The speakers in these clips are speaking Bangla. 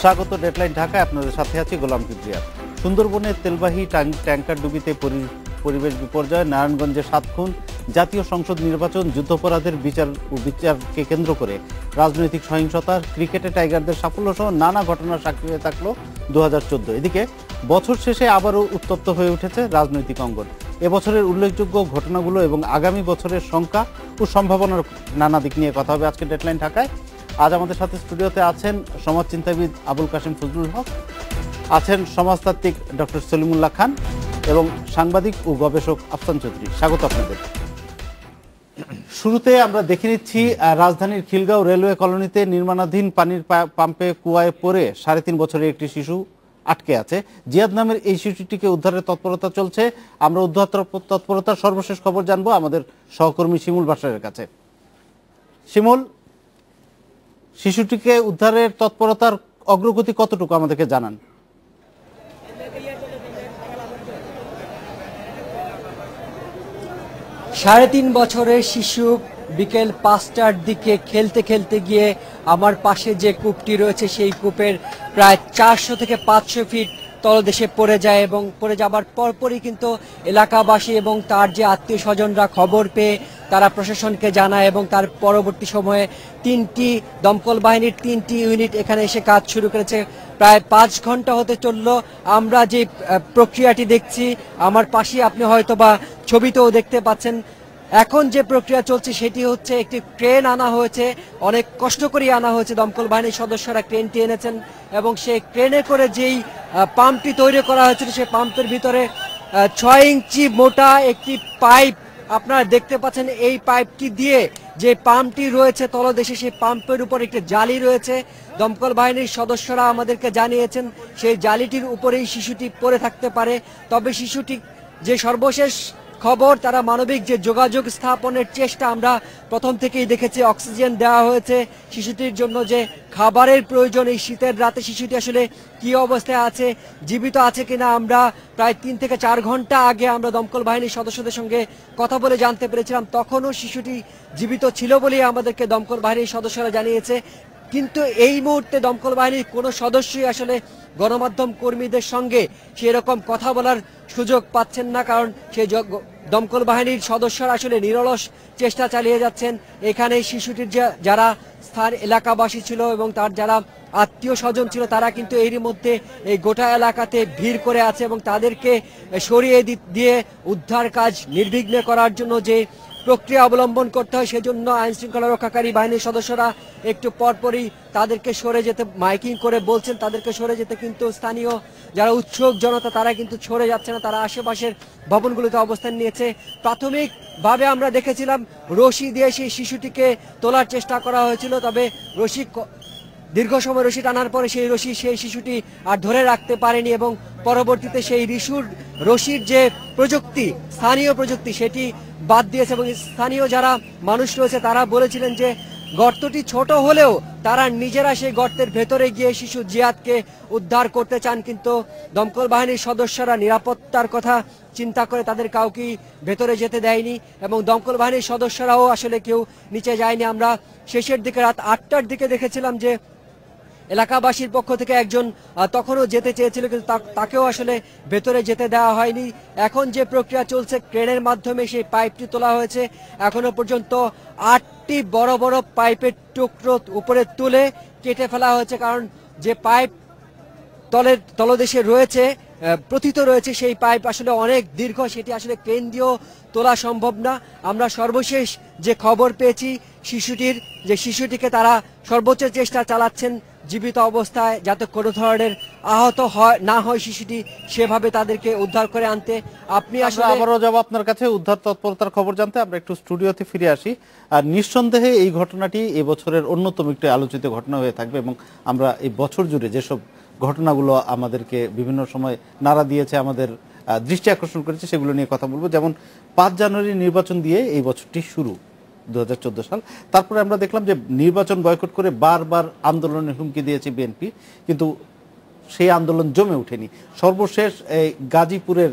স্বাগত ডেডলাইন ঢাকায়, আপনাদের সাথে আছি গোলাম কিবরিয়া। সুন্দরবনে তেলবাহী ট্যাঙ্কার ডুবিতে পরিবেশ বিপর্যয়, নারায়ণগঞ্জে 7 খুন, জাতীয় সংসদ নির্বাচন, যুদ্ধাপরাধের বিচারকে কেন্দ্র করে রাজনৈতিক সহিংসতা, ক্রিকেটে টাইগারদের সাফল্য সহ নানা ঘটনার সাক্ষী হয়ে থাকলো 2014। এদিকে বছর শেষে আবারও উত্তপ্ত হয়ে উঠেছে রাজনৈতিক অঙ্গন। এবছরের উল্লেখযোগ্য ঘটনাগুলো এবং আগামী বছরের সংখ্যা ও সম্ভাবনার নানা দিক নিয়ে কথা হবে আজকে ডেডলাইন ঢাকায়। আজ আমাদের সাথে স্টুডিওতে আছেন সমাজচিন্তাবিদ আবুল কাশেম ফজলুল হক, আছেন সমাজতাত্ত্বিক ডক্টর সলিমুল্লাহ খান এবং সাংবাদিক ও গবেষক আফসান চৌধুরী। স্বাগত আপনাদের। শুরুতে আমরা দেখে নিচ্ছি রাজধানীর খিলগাঁও রেলওয়ে কলোনিতে নির্মাণাধীন পানির পাম্পে কুয়ায় পড়ে 3.5 বছরের একটি শিশু আটকে আছে। জিয়াদ নামের এই শিশুটিকে উদ্ধারের তৎপরতা চলছে। আমরা উদ্ধার তৎপরতার সর্বশেষ খবর জানবো আমাদের সহকর্মী শিমুল বাশারের কাছে। শিমুল, শিশুটিকে উদ্ধারের তৎপরতার অগ্রগতি কতটুকু আমাদেরকে জানান। 3.5 বছরের শিশু বিকেল 5টার দিকে খেলতে খেলতে গিয়ে আমার পাশে যে কূপটি রয়েছে সেই কূপের প্রায় 400 থেকে 500 ফিট তলদেশে পড়ে যায় এবং পড়ে যাবার পরপরই কিন্তু এলাকাবাসী এবং তার যে আত্মীয় স্বজনরা খবর পেয়ে তারা প্রশাসনকে জানায় এবং তার পরবর্তী সময়ে 3টি দমকল বাহিনীর 3টি ইউনিট এখানে এসে কাজ শুরু করেছে। প্রায় 5 ঘন্টা হতে চলল। আমরা যে প্রক্রিয়াটি দেখছি আমার পাশে, আপনি হয়তোবা ছবিতেও দেখতে পাচ্ছেন, এখন যে প্রক্রিয়া চলছে সেটি হচ্ছে একটি ক্রেন আনা হয়েছে, অনেক কষ্ট করে আনা হয়েছে। দমকল বাহিনীর সদস্যরা ক্রেনটি এনেছেন এবং সেই ক্রেনে করে যেই পাম্পটি তৈরি করা হয়েছিল সেই পাম্পের ভিতরে 6 ইঞ্চি মোটা একটি পাইপ আপনারা দেখতে পাচ্ছেন। এই পাইপটি দিয়ে যে পাম্পটি রয়েছে তলদেশে সেই পাম্পের উপর একটি জালি রয়েছে। দমকল বাহিনীর সদস্যরা আমাদেরকে জানিয়েছেন সেই জালিটির উপরেই শিশুটি পড়ে থাকতে পারে। তবে শিশুটি যে সর্বশেষ খবর, তারা মানবিক যে যোগাযোগ স্থাপনের চেষ্টা আমরা প্রথম থেকেই দেখেছি। অক্সিজেন দেওয়া হয়েছে শিশুটির জন্য, যে খাবারের প্রয়োজন এই শীতের রাতে শিশুটি আসলে কি অবস্থায় আছে, জীবিত আছে কিনা, আমরা প্রায় 3 থেকে 4 ঘন্টা আগে আমরা দমকল বাহিনীর সদস্যদের সঙ্গে কথা বলে জানতে পেরেছিলাম। তখনও শিশুটি জীবিত ছিল বলেই আমাদেরকে দমকল বাহিনীর সদস্যরা জানিয়েছে। কিন্তু এই মুহূর্তে দমকল বাহিনীর কোনো সদস্যই আসলে গণমাধ্যম কর্মীদের সঙ্গে সেরকম কথা বলার সুযোগ পাচ্ছেন না, কারণ সেই দমকল বাহিনীর সদস্যরা আসলে নিরলস চেষ্টা চালিয়ে যাচ্ছেন। এখানে শিশুটির যারা এলাকাবাসী ছিল এবং তার যারা আত্মীয় স্বজন ছিল তারা কিন্তু এরই মধ্যে এই গোটা এলাকাতে ভিড় করে আছে এবং তাদেরকে সরিয়ে দিয়ে উদ্ধার কাজ নির্বিঘ্নে করার জন্য যে প্রক্রিয়া অবলম্বন করতে হয় সেজন্য আইন শৃঙ্খলা রক্ষাকারী বাহিনীর সদস্যরা একটু পরপরই তাদেরকে সরে যেতে মাইকিং করে বলছেন, তাদেরকে সরে যেতে। কিন্তু স্থানীয় যারা উৎসুক জনতা তারা কিন্তু সরে যাচ্ছে না, তারা আশেপাশের ভবনগুলোতে অবস্থান নিয়েছে। প্রাথমিকভাবে আমরা দেখেছিলাম রশি দিয়ে সেই শিশুটিকে তোলার চেষ্টা করা হয়েছিল, তবে দীর্ঘ সময় রশি টানার পরে সেই শিশুটি আর ধরে রাখতে পারেনি এবং পরবর্তীতে সেই রশির যে প্রযুক্তি, স্থানীয় প্রযুক্তি, সেটি বাদ দিয়েছে। এবং স্থানীয় যারা মানুষ রয়েছে তারা বলেছিলেন যে গর্তটি ছোট হলেও তারা নিজেরা সেই গর্তের ভেতরে গিয়ে শিশু জিয়াদকে উদ্ধার করতে চান, কিন্তু দমকল বাহিনীর সদস্যরা নিরাপত্তার কথা চিন্তা করে তাদের কাউকে ভেতরে যেতে দেয়নি এবং দমকল বাহিনীর সদস্যরাও আসলে কেউ নিচে যায়নি। আমরা শেষের দিকে রাত 8টার দিকে দেখেছিলাম যে এলাকাবাসীর পক্ষ থেকে একজন তখনও যেতে চেয়েছিল, কিন্তু তাকেও আসলে ভেতরে যেতে দেওয়া হয়নি। এখন যে প্রক্রিয়া চলছে, ক্রেনের মাধ্যমে সেই পাইপটি তোলা হয়েছে। এখনো পর্যন্ত 8টি বড় বড় পাইপের টুকরো উপরে তুলে কেটে ফেলা হয়েছে, কারণ যে পাইপ তলদেশে রয়েছে, প্রথিত রয়েছে, সেই পাইপ আসলে অনেক দীর্ঘ, সেটি আসলে ক্রেন দিয়েও তোলা সম্ভব না। আমরা সর্বশেষ যে খবর পেয়েছি শিশুটিকে তারা সর্বোচ্চ চেষ্টা চালাচ্ছেন জীবিত অবস্থায়, যাতে কোনো ধরনের আহত না হয় শিশুটি, সেভাবে তাদেরকে উদ্ধার করে আনতে। আপনি আসলে আবারও যাব আপনার কাছে উদ্ধার তৎপরতার খবর জানতে। আমরা একটু স্টুডিওতে ফিরে আসি। আর নিঃসন্দেহে এই ঘটনাটি এবছরের অন্যতম একটি আলোচিত ঘটনা হয়ে থাকবে এবং আমরা এই বছর জুড়ে যেসব ঘটনাগুলো আমাদেরকে বিভিন্ন সময় নাড়া দিয়েছে, আমাদের দৃষ্টি আকর্ষণ করেছে, সেগুলো নিয়ে কথা বলবো। যেমন 5 জানুয়ারি নির্বাচন দিয়ে এই বছরটি শুরু, 2014 সাল। তারপরে আমরা দেখলাম যে নির্বাচন বয়কট করে বারবার আন্দোলনের হুমকি দিয়েছে বিএনপি, কিন্তু সেই আন্দোলন জমে ওঠেনি। সর্বশেষ এই গাজীপুরের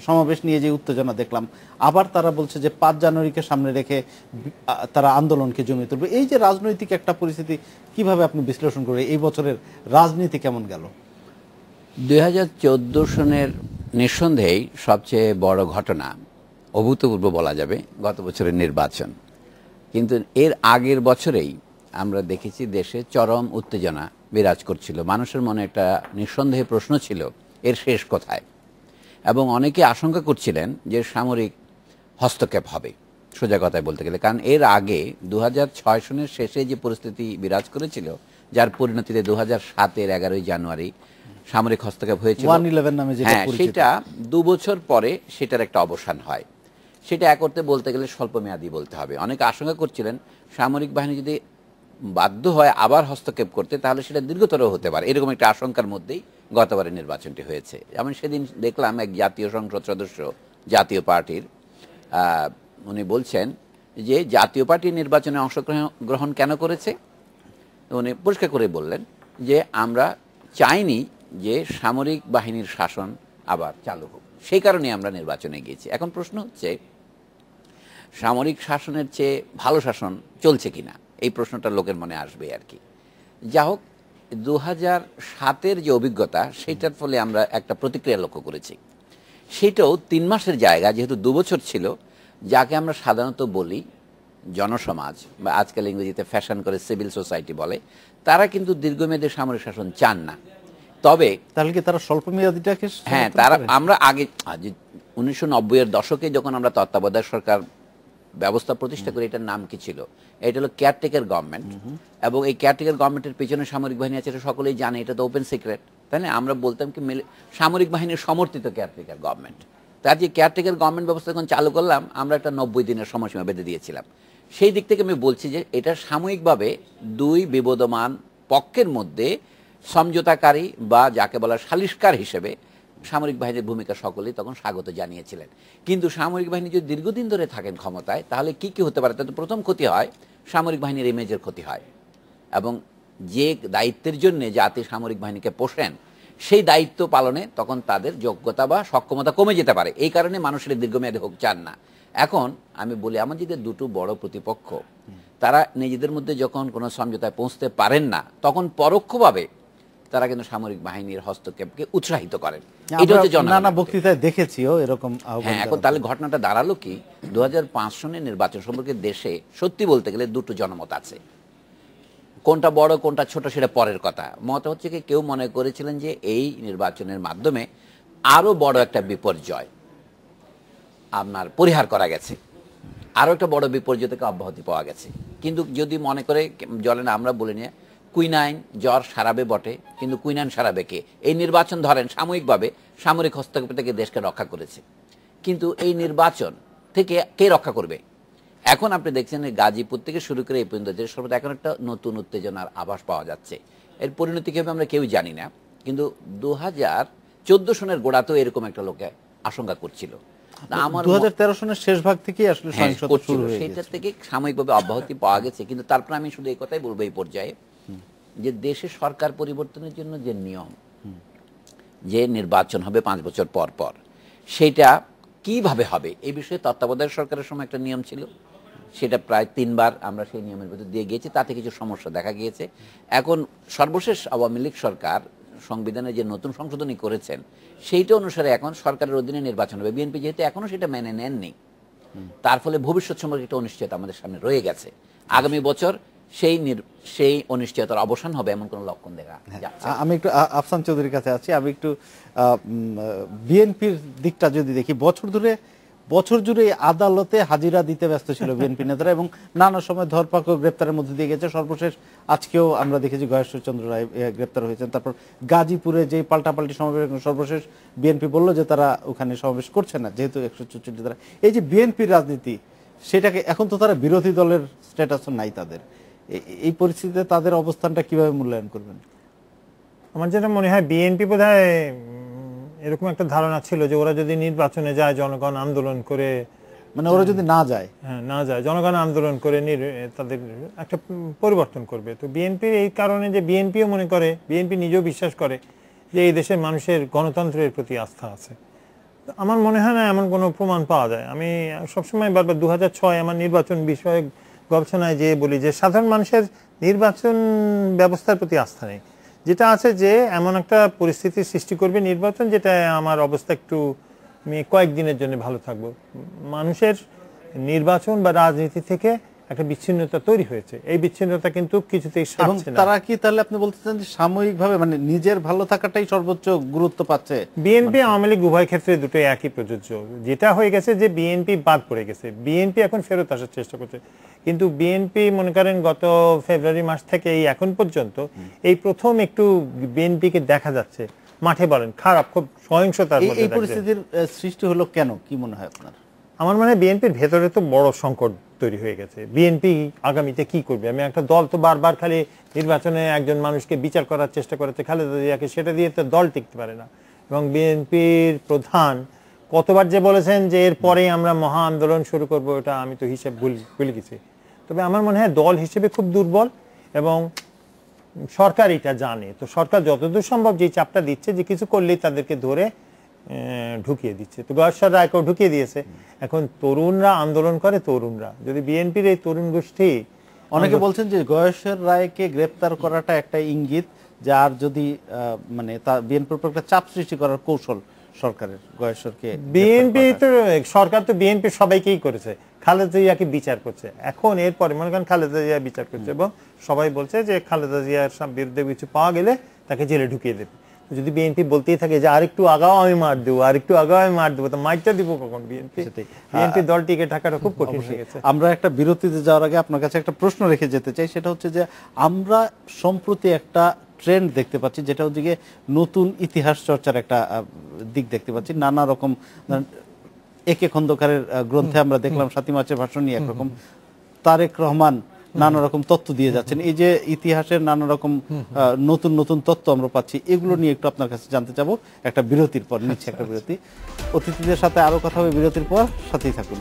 সমাবেশ নিয়ে যে উত্তেজনা দেখলাম, আবার তারা বলছে যে 5 জানুয়ারিকে সামনে রেখে তারা আন্দোলনকে জমিয়ে তুলবে। এই যে রাজনৈতিক একটা পরিস্থিতি, কিভাবে আপনি বিশ্লেষণ করবেন? এই বছরের রাজনীতি কেমন গেল? 2014 সনের নিঃসন্দেহেই সবচেয়ে বড় ঘটনা, অভূতপূর্ব বলা যাবে, গত বছরের নির্বাচন। কিন্তু এর আগের বছরেই আমরা দেখেছি দেশে চরম উত্তেজনা বিরাজ করছিল। মানুষের মনে একটা নিঃসন্দেহে প্রশ্ন ছিল, এর শেষ কোথায়? এবং অনেকে আশঙ্কা করছিলেন যে সামরিক হস্তক্ষেপ হবে, সোজা কথায় বলতে গেলে। কারণ এর আগে 2006 সনের শেষে যে পরিস্থিতি বিরাজ করেছিল, যার পরিণতিতে 2007-এর 11ই জানুয়ারি সামরিক হস্তক্ষেপ হয়েছিল, 111 নামে যেটা পরিচিত, সেটা 2 বছর পরে সেটার একটা অবসান হয়। সেটা এক অর্থে বলতে গেলে স্বল্প মেয়াদী বলতে হবে। অনেকে আশঙ্কা করছিলেন সামরিক বাহিনী যদি বাধ্য হয় আবার হস্তক্ষেপ করতে, তাহলে সেটা দীর্ঘতর হতে পারে, এরকম একটা আশঙ্কার মধ্যেই গতবারের নির্বাচনটি হয়েছে। যেমন সেদিন দেখলাম এক জাতীয় সংসদ সদস্য জাতীয় পার্টির, উনি বলছেন যে জাতীয় পার্টি নির্বাচনে অংশগ্রহণ কেন করেছে। উনি পরিষ্কার করে বললেন যে আমরা চাইনি যে সামরিক বাহিনীর শাসন আবার চালু হোক, সেই কারণে আমরা নির্বাচনে গিয়েছি। এখন প্রশ্ন হচ্ছে, সামরিক শাসনের চেয়ে ভালো শাসন চলছে কিনা, এই প্রশ্নটা লোকের মনে আসবে আর কি। যা হোক, 2007-এর যে অভিজ্ঞতা, সেটার ফলে আমরা একটা প্রতিক্রিয়া লক্ষ্য করেছি। সেটাও 3 মাসের জায়গা, যেহেতু 2 বছর ছিল, যাকে আমরা সাধারণত বলি জনসমাজ, বা আজকাল ইংরেজিতে ফ্যাশন করে সিভিল সোসাইটি বলে, তারা কিন্তু দীর্ঘমেয়াদী সামরিক শাসন চান না। তবে তাহলে কি তারা স্বল্প মেয়াদীটাকে? হ্যাঁ, তারা, আমরা আগে 1990-এর দশকে যখন আমরা তত্ত্বাবধায়ক সরকার ব্যবস্থা প্রতিষ্ঠা করি, এটার নাম কি ছিল? এটা হলো কেয়ারটেকার গভর্নমেন্ট। এবং এই কেয়ারটেকার গভর্নমেন্টের পেছনে সামরিক বাহিনী আছে, এটা সকলেই জানে, এটা তো ওপেন সিক্রেট, তাই না? আমরা বলতাম কি সামরিক বাহিনীর সমর্থিত কেয়ারটেকার গভর্নমেন্ট। তার যে কেয়ারটেকার গভর্নমেন্ট ব্যবস্থা যখন চালু করলাম, আমরা একটা 90 দিনের সময়সীমা বেঁধে দিয়েছিলাম। সেই দিক থেকে আমি বলছি যে এটা সাময়িকভাবে 2 বিবদমান পক্ষের মধ্যে সমঝোতাকারী বা যাকে বলা সালিশকার হিসেবে সামরিক বাহিনীর ভূমিকা সকলেই তখন স্বাগত জানিয়েছিলেন। কিন্তু সামরিক বাহিনী যদি দীর্ঘদিন ধরে থাকেন ক্ষমতায়, তাহলে কি কি হতে পারে? তাতে প্রথম ক্ষতি হয় সামরিক বাহিনীর ইমেজের ক্ষতি হয়, এবং যে দায়িত্বের জন্য জাতি সামরিক বাহিনীকে পোষেন, সেই দায়িত্ব পালনে তখন তাদের যোগ্যতা বা সক্ষমতা কমে যেতে পারে। এই কারণে মানুষের দীর্ঘমেয়াদী হোক চান না। এখন আমি বলি, আমাদের যে 2টো বড় প্রতিপক্ষ, তারা নিজেদের মধ্যে যখন কোনো সমঝোতায় পৌঁছতে পারেন না, তখন পরোক্ষভাবে তারা কিন্তু সামরিক বাহিনীর হস্তক্ষেপকে উৎসাহিত করেন। এটা হচ্ছে নানা বক্তৃতায় দেখেছিও এরকম। হ্যাঁ, এখন তাহলে ঘটনাটা দাঁড়ালো কি, 2005 সনের নির্বাচন সম্পর্কে দেশে সত্যি বলতে গেলে 2টো জনমত আছে। কোনটা বড় কোনটা ছোট সেটা পরের কথা। মত হচ্ছে কি, কেউ মনে করেছিলেন যে এই নির্বাচনের মাধ্যমে আরো বড় একটা বিপর্যয় আপনার পরিহার করা গেছে, আরো একটা বড় বিপর্যয় থেকে অব্যাহতি পাওয়া গেছে। কিন্তু যদি মনে করে জলে না, আমরা বলি না কুইনাইন জ্বর সারাবে বটে, কিন্তু কুইনাইন সারাবে কে? এই নির্বাচন ধরেন সাময়িকভাবে সামরিক হস্তক্ষেপ থেকে দেশকে রক্ষা করেছে, কিন্তু এই নির্বাচন থেকে কে রক্ষা করবে? এখন আপনি দেখছেন গাজীপুর থেকে শুরু করে এই পর্যন্ত যে সর্বদা এখন একটা নতুন উত্তেজনার আভাস পাওয়া যাচ্ছে। এর পরিণতি কি হবে আমরা কেউ জানি না, কিন্তু 2014 সনের গোড়াতেও এরকম একটা লোকে আশঙ্কা করছিল। 2013 সনের শেষ ভাগ থেকেই আসলে সহিংসতা শুরু হয়েছে, সেটা থেকে সাময়িকভাবে অব্যাহতি পাওয়া গেছে। কিন্তু তারপর আমি শুধু এই কথাই বলবো এই পর্যায়ে, যে দেশে সরকার পরিবর্তনের জন্য যে নিয়ম, যে নির্বাচন হবে 5 বছর পর পর, সেটা কিভাবে হবে এই বিষয়ে তত্ত্বাবধায়ক সরকারের সময় একটা নিয়ম ছিল, সেটা প্রায় 3 বার আমরা সেই নিয়মের ভিতর দিয়ে গিয়েছি, তাতে কিছু সমস্যা দেখা গিয়েছে। এখন সর্বশেষ আওয়ামী লীগ সরকার সংবিধানে যে নতুন সংশোধনী করেছেন, সেইটা অনুসারে এখন সরকারের অধীনে নির্বাচন হবে। বিএনপি যেহেতু এখনো সেটা মেনে নেননি, তার ফলে ভবিষ্যৎ সম্পর্কে একটা অনিশ্চয়তা আমাদের সামনে রয়ে গেছে। আগামী বছর সেই অনিশ্চয়তার অবসান হবে এমন কোনো লক্ষণ দেখা যাচ্ছে। আমি একটু আফসান চৌধুরীর কাছে আছি। আমি একটু বিএনপির দিকটা যদি দেখি, বছর জুড়ে আদালতে হাজিরা দিতে ব্যস্ত ছিল বিএনপি নেতারা, এবং নানা সময় ধরপাকড় গ্রেপ্তারের মধ্যে দিয়ে গেছে। সর্বশেষ আজকেও আমরা দেখেছি গয়েশ্বরচন্দ্র রায় গ্রেপ্তার হয়েছেন। তারপর গাজীপুরে যে পাল্টাপাল্টি সমাবেশ, সর্বশেষ বিএনপি বলল যে তারা ওখানে সমাবেশ করছে না, যেহেতু 164 দ্বারা। এই যে বিএনপির রাজনীতি, সেটাকে এখন তো তারা বিরোধী দলের স্ট্যাটাসও নাই তাদের, এই পরিস্থিতিতে তাদের অবস্থানটা কিভাবে মূল্যায়ন করবেন? আমার যেটা মনে হয়, বিএনপি বোধহয় এরকম একটা ধারণা ছিল যে ওরা যদি নির্বাচনে যায়, জনগণ আন্দোলন করে, মানে ওরা যদি না যায়, জনগণ আন্দোলন করে তাদের একটা পরিবর্তন করবে। তো বিএনপির এই কারণে যে বিএনপিও মনে করে, বিএনপি নিজেও বিশ্বাস করে যে এই দেশের মানুষের গণতন্ত্রের প্রতি আস্থা আছে। তো আমার মনে হয় না এমন কোনো প্রমাণ পাওয়া যায়। আমি সবসময় বারবার 2006 আমার নির্বাচন বিষয়ক গবেষণায় যে বলি যে সাধারণ মানুষের নির্বাচন ব্যবস্থার প্রতি আস্থা নেই। যেটা আছে যে এমন একটা পরিস্থিতি সৃষ্টি করবে নির্বাচন, যেটা আমার অবস্থা একটু আমি কয়েকদিনের জন্য ভালো থাকবো। মানুষের নির্বাচন বা রাজনীতি থেকে একটা বিচ্ছিন্নতা তৈরি হয়েছে, এই বিচ্ছিন্নতা কিন্তু কিছুতেই এবং সারছে না। তারা কি তাহলে আপনি বলতে চান যে সাময়িকভাবে মানে নিজের ভালো থাকাটাই সর্বোচ্চ গুরুত্ব পাচ্ছে? বিএনপি আওয়ামী লীগ উভয় ক্ষেত্রে দুটোই একই প্রযোজ্য। যেটা হয়ে গেছে যে বিএনপি বাদ পড়ে গেছে, বিএনপি এখন ফেরত আসার চেষ্টা করছে। কিন্তু বিএনপি মনে করেন গত ফেব্রুয়ারি মাস থেকে এই এখন পর্যন্ত এই প্রথম একটু বিএনপিকে দেখা যাচ্ছে মাঠে বলেন খারাপ, খুব সহিংসতার মধ্যে এই দেখা যায়। পরিস্থিতির সৃষ্টি হলো কেন, কি মনে হয় আপনার? আমার মনে হয় বিএনপির ভেতরে তো বড় সংকট তৈরি হয়ে গেছে। বিএনপি আগামীতে কি করবে? আমি একটা দল তো বারবার খালি নির্বাচনে একজন মানুষকে বিচার করার চেষ্টা করেছে খালেদা জিয়াকে, সেটা দিয়ে তো দল টিকতে পারে না। এবং বিএনপির প্রধান কতবার যে বলেছেন যে এরপরেই আমরা মহা আন্দোলন শুরু করব, এটা আমি তো হিসেব ভুলে গেছি। তবে আমার মনে হয় দল হিসেবে খুব দুর্বল এবং সরকার এটা জানে। তো সরকার যতদূর সম্ভব যে চাপটা দিচ্ছে যে কিছু করলেই তাদেরকে ধরে ঢুকিয়ে দিচ্ছে। তো গয়েশ্বর রায়কেও ঢুকিয়ে দিয়েছে। এখন তরুণরা আন্দোলন করে, তরুণরা যদি বিএনপির এই তরুণ গোষ্ঠী, অনেকে বলছেন যে গয়েশ্বর রায়কে গ্রেপ্তার করাটা একটা ইঙ্গিত, যার যদি মানে তা বিএনপির উপর একটা চাপ সৃষ্টি করার কৌশল সরকারের, গয়েশ্বরকে বিএনপি তো সরকার তো বিএনপি সবাইকেই করেছে, খালেদা জিয়াকে বিচার করছে। এখন এরপরে মনে করেন খালেদা জিয়া বিচার করছে এবং সবাই বলছে যে খালেদা জিয়ার বিরুদ্ধে কিছু পাওয়া গেলে তাকে জেলে ঢুকিয়ে দেবে। যদি বিএনপি বলতেই থাকে যে আরেকটু আগাও আমি মার দেবো, আরেকটু আগাও আমি মার দেবো, তো মারটা দিব কখন? বিএনপি দল টিকে থাকাটা খুব কঠিন হয়ে গেছে। আমরা একটা বিরতিতে যাওয়ার আগে আপনার কাছে একটা প্রশ্ন রেখে যেতে চাই, সেটা হচ্ছে যে আমরা সম্প্রতি একটা ট্রেন্ড দেখতে পাচ্ছি, যেটা হচ্ছে গিয়ে নতুন ইতিহাস চর্চার একটা দিক দেখতে পাচ্ছি। নানা রকম একে খন্দকারের গ্রন্থে আমরা দেখলাম ৭ই মার্চের ভাষণ নিয়ে একরকম, তারেক রহমান নানা রকম তথ্য দিয়ে যাচ্ছেন। এই যে ইতিহাসের নানা রকম নতুন নতুন তথ্য আমরা পাচ্ছি, এগুলো নিয়ে একটু আপনার কাছে জানতে চাবো একটা বিরতির পর। নিচ্ছে একটা বিরতি, অতিথিদের সাথে আরো কথা হবে বিরতির পর, সাথেই থাকুন।